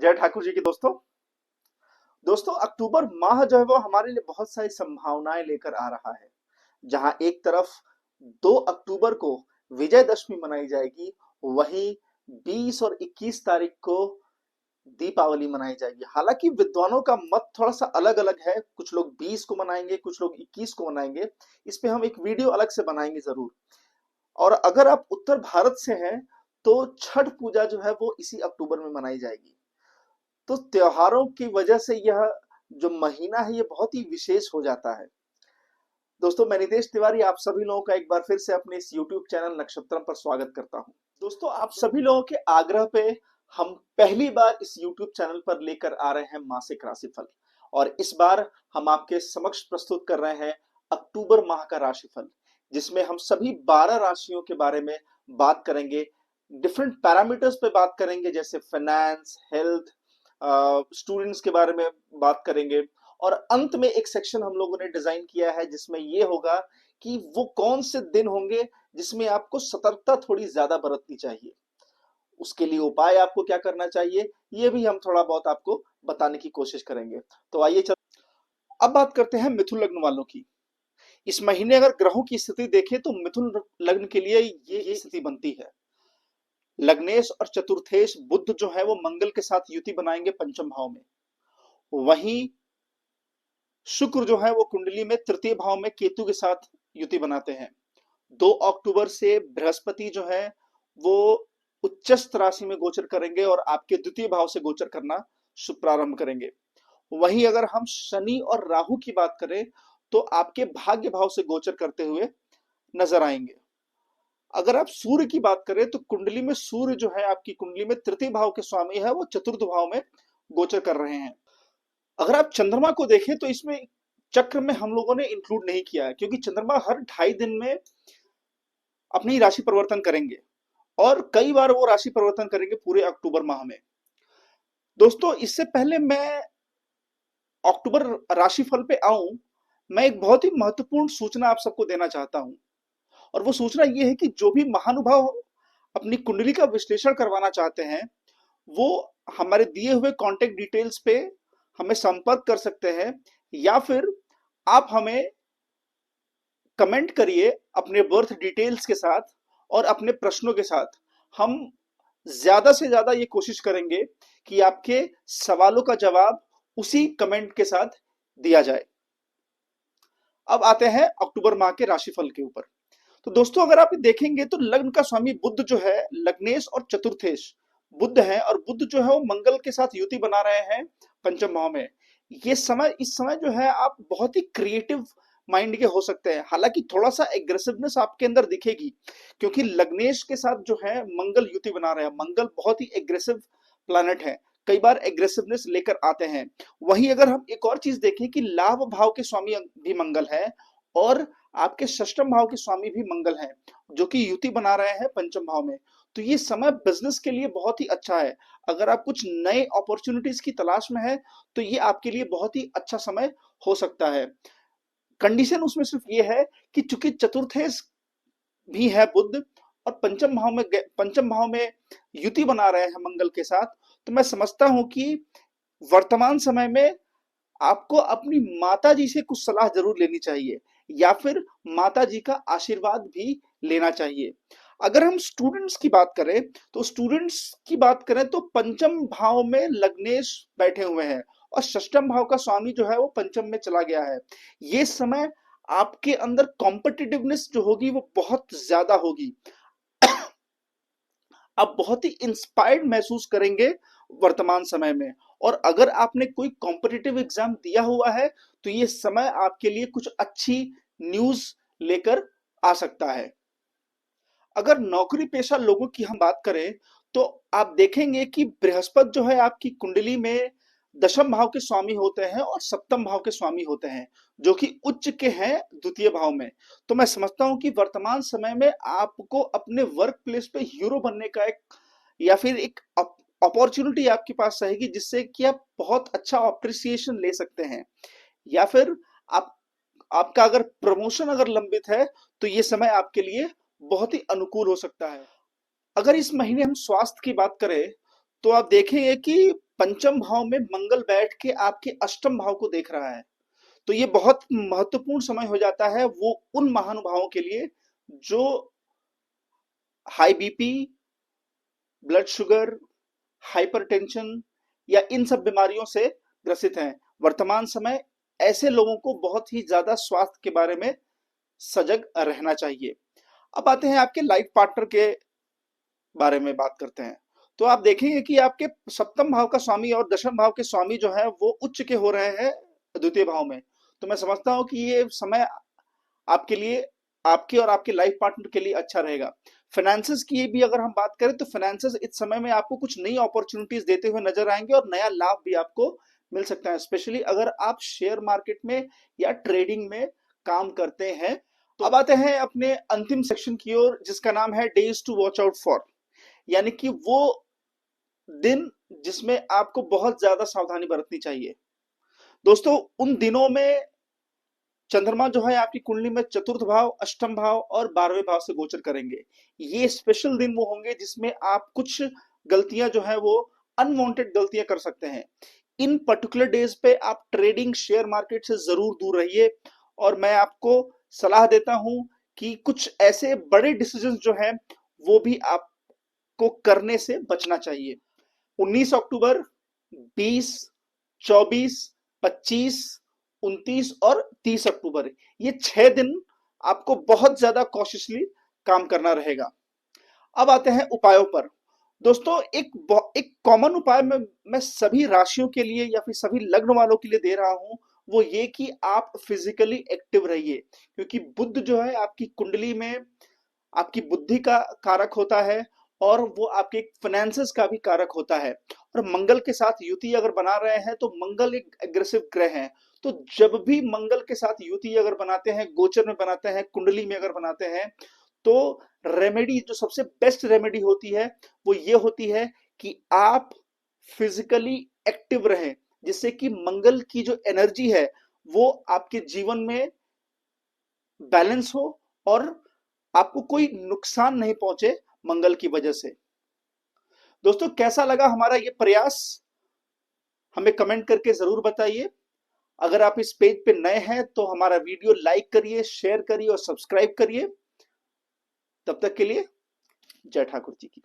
जय ठाकुर जी की दोस्तों। दोस्तों, अक्टूबर माह जो है वो हमारे लिए बहुत सारी संभावनाएं लेकर आ रहा है। जहां एक तरफ 2 अक्टूबर को विजयदशमी मनाई जाएगी, वहीं 20 और 21 तारीख को दीपावली मनाई जाएगी। हालांकि विद्वानों का मत थोड़ा सा अलग अलग है, कुछ लोग 20 को मनाएंगे, कुछ लोग 21 को मनाएंगे। इस पे हम एक वीडियो अलग से बनाएंगे जरूर। और अगर आप उत्तर भारत से हैं तो छठ पूजा जो है वो इसी अक्टूबर में मनाई जाएगी। तो त्योहारों की वजह से यह जो महीना है ये बहुत ही विशेष हो जाता है। दोस्तों, मैं नितेश तिवारी आप सभी लोगों का एक बार फिर से अपने इस YouTube चैनल नक्षत्रम पर स्वागत करता हूं। दोस्तों, आप सभी लोगों के आग्रह पे हम पहली बार इस YouTube चैनल पर लेकर आ रहे हैं मासिक राशिफल। और इस बार हम आपके समक्ष प्रस्तुत कर रहे हैं अक्टूबर माह का राशिफल, जिसमें हम सभी 12 राशियों के बारे में बात करेंगे। डिफरेंट पैरामीटर्स पे बात करेंगे, जैसे फाइनेंस, हेल्थ, स्टूडेंट्स के बारे में बात करेंगे। और अंत में एक सेक्शन हम लोगों ने डिजाइन किया है जिसमें ये होगा कि वो कौन से दिन होंगे जिसमें आपको सतर्कता थोड़ी ज्यादा बरतनी चाहिए। उसके लिए उपाय आपको क्या करना चाहिए, ये भी हम थोड़ा बहुत आपको बताने की कोशिश करेंगे। तो आइए अब बात करते हैं मिथुन लग्न वालों की। इस महीने अगर ग्रहों की स्थिति देखें तो मिथुन लग्न के लिए ये स्थिति बनती है। लग्नेश और चतुर्थेश बुध जो है वो मंगल के साथ युति बनाएंगे पंचम भाव में। वहीं शुक्र जो है वो कुंडली में तृतीय भाव में केतु के साथ युति बनाते हैं। 2 अक्टूबर से बृहस्पति जो है वो उच्चस्थ राशि में गोचर करेंगे और आपके द्वितीय भाव से गोचर करना शुभ प्रारंभ करेंगे। वहीं अगर हम शनि और राहु की बात करें तो आपके भाग्य भाव से गोचर करते हुए नजर आएंगे। अगर आप सूर्य की बात करें तो कुंडली में सूर्य जो है आपकी कुंडली में तृतीय भाव के स्वामी है, वो चतुर्थ भाव में गोचर कर रहे हैं। अगर आप चंद्रमा को देखें तो इसमें चक्र में हम लोगों ने इंक्लूड नहीं किया है, क्योंकि चंद्रमा हर 2.5 दिन में अपनी राशि परिवर्तन करेंगे और कई बार वो राशि परिवर्तन करेंगे पूरे अक्टूबर माह में। दोस्तों, इससे पहले मैं अक्टूबर राशिफल पे आऊं, मैं एक बहुत ही महत्वपूर्ण सूचना आप सबको देना चाहता हूं। और वो सूचना ये है कि जो भी महानुभाव अपनी कुंडली का विश्लेषण करवाना चाहते हैं, वो हमारे दिए हुए कांटेक्ट डिटेल्स पे हमें संपर्क कर सकते हैं, या फिर आप हमें कमेंट करिए अपने बर्थ डिटेल्स के साथ और अपने प्रश्नों के साथ। हम ज्यादा से ज्यादा ये कोशिश करेंगे कि आपके सवालों का जवाब उसी कमेंट के साथ दिया जाए। अब आते हैं अक्टूबर माह के राशिफल के ऊपर। तो दोस्तों, अगर आप देखेंगे तो लग्न का स्वामी बुध जो है लग्नेश और चतुर्थेश बुध है, और बुध जो है वो मंगल के साथ युति बना रहे हैं पंचम भाव में। इस समय जो है आप बहुत ही क्रिएटिव माइंड के हो सकते हैं। हालांकि थोड़ा सा एग्रेसिवनेस आपके अंदर दिखेगी, क्योंकि लग्नेश के साथ जो है मंगल युति बना रहे हैं। मंगल बहुत ही एग्रेसिव प्लैनेट है, कई बार एग्रेसिवनेस लेकर आते हैं। वहीं अगर हम एक और चीज देखें कि लाभ भाव के स्वामी भी मंगल है और आपके षष्ठम भाव के स्वामी भी मंगल हैं, जो कि युति बना रहे हैं पंचम भाव में। तो ये समय बिजनेस के लिए बहुत ही अच्छा है। अगर आप कुछ नए अपॉर्चुनिटीज की तलाश में है तो ये आपके लिए बहुत ही अच्छा समय हो सकता है। कंडीशन उसमें सिर्फ ये है कि चूंकि चतुर्थेश भी है बुध और पंचम भाव में युति बना रहे हैं मंगल के साथ, तो मैं समझता हूं कि वर्तमान समय में आपको अपनी माता जी से कुछ सलाह जरूर लेनी चाहिए, या फिर माता जी का आशीर्वाद भी लेना चाहिए। अगर हम स्टूडेंट्स की बात करें तो पंचम भाव में लग्नेश बैठे हुए हैं और षष्ठम भाव का स्वामी जो है वो पंचम में चला गया है। ये समय आपके अंदर कॉम्पिटिटिवनेस जो होगी वो बहुत ज्यादा होगी। आप बहुत ही इंस्पायर्ड महसूस करेंगे वर्तमान समय में। और अगर आपने कोई कॉम्पिटिटिव एग्जाम दिया हुआ है तो ये समय आपके लिए कुछ अच्छी न्यूज लेकर आ सकता है। अगर नौकरी पेशा लोगों की हम बात करें तो आप देखेंगे कि बृहस्पति जो है आपकी कुंडली में दशम भाव के स्वामी होते हैं और सप्तम भाव के स्वामी होते हैं, जो कि उच्च के हैं द्वितीय भाव में। तो मैं समझता हूं कि वर्तमान समय में आपको अपने वर्क प्लेस पे हीरो बनने का या फिर एक अपॉर्चुनिटी आपके पास रहेगी, जिससे कि आप बहुत अच्छा अप्रिसिएशन ले सकते हैं। या फिर आप आपका अगर प्रमोशन अगर लंबित है तो ये समय आपके लिए बहुत ही अनुकूल हो सकता है। अगर इस महीने हम स्वास्थ्य की बात करें तो आप देखेंगे कि पंचम भाव में मंगल बैठ के आपके अष्टम भाव को देख रहा है। तो ये बहुत महत्वपूर्ण समय हो जाता है वो उन महानुभावों के लिए जो high BP, blood sugar, hypertension या इन सब बीमारियों से ग्रसित हैं। वर्तमान समय ऐसे लोगों को बहुत ही ज्यादा स्वास्थ्य के बारे में सजग रहना चाहिए। अब आते हैं आपके लाइफ पार्टनर के बारे में बात करते हैं। तो आप देखेंगे कि आपके सप्तम भाव का स्वामी और दशम भाव के स्वामी जो है वो उच्च के हो रहे हैं द्वितीय भाव में। तो मैं समझता हूं कि ये समय आपके लिए, आपके और आपके लाइफ पार्टनर के लिए अच्छा रहेगा। फाइनेंसेस की भी अगर हम बात करें तो फाइनेंसेस इस समय में आपको कुछ नई अपॉर्चुनिटीज देते हुए नजर आएंगे और नया लाभ भी आपको मिल सकता है, स्पेशली अगर आप शेयर मार्केट में या ट्रेडिंग में काम करते हैं। तो अब आते हैं अपने अंतिम सेक्शन की ओर जिसका नाम है days to watch out for, यानी कि वो दिन जिसमें आपको बहुत ज्यादा सावधानी बरतनी चाहिए। दोस्तों उन दिनों में चंद्रमा जो है आपकी कुंडली में चतुर्थ भाव, अष्टम भाव और 12वें भाव से गोचर करेंगे। ये स्पेशल दिन वो होंगे जिसमें आप कुछ गलतियां जो है वो अनवांटेड गलतियां कर सकते हैं। इन पर्टिकुलर डेज पे आप ट्रेडिंग शेयर मार्केट से जरूर दूर रहिए और मैं आपको सलाह देता हूं कि कुछ ऐसे बड़े डिसीजंस जो हैं वो भी आपको करने से बचना चाहिए। 19 अक्टूबर, 20, 24, 25, 29 और 30 अक्टूबर, ये 6 दिन आपको बहुत ज्यादा कॉशियसली काम करना रहेगा। अब आते हैं उपायों पर। दोस्तों एक कॉमन उपाय मैं सभी राशियों के लिए या फिर सभी लग्न वालों के लिए दे रहा हूं, वो ये कि आप फिजिकली एक्टिव रहिए, क्योंकि बुध जो है आपकी कुंडली में आपकी बुद्धि का कारक होता है और वो आपके फाइनेंसेस का भी कारक होता है। और मंगल के साथ युति अगर बना रहे हैं तो मंगल एक एग्रेसिव ग्रह है। तो जब भी मंगल के साथ युति अगर बनाते हैं, गोचर में बनाते हैं, कुंडली में अगर बनाते हैं, तो रेमेडी जो सबसे बेस्ट रेमेडी होती है वो ये होती है कि आप फिजिकली एक्टिव रहें, जिससे कि मंगल की जो एनर्जी है वो आपके जीवन में बैलेंस हो और आपको कोई नुकसान नहीं पहुंचे मंगल की वजह से। दोस्तों कैसा लगा हमारा ये प्रयास, हमें कमेंट करके जरूर बताइए। अगर आप इस पेज पे नए हैं तो हमारा वीडियो लाइक करिए, शेयर करिए और सब्सक्राइब करिए। तब तक के लिए जय ठाकुर जी की।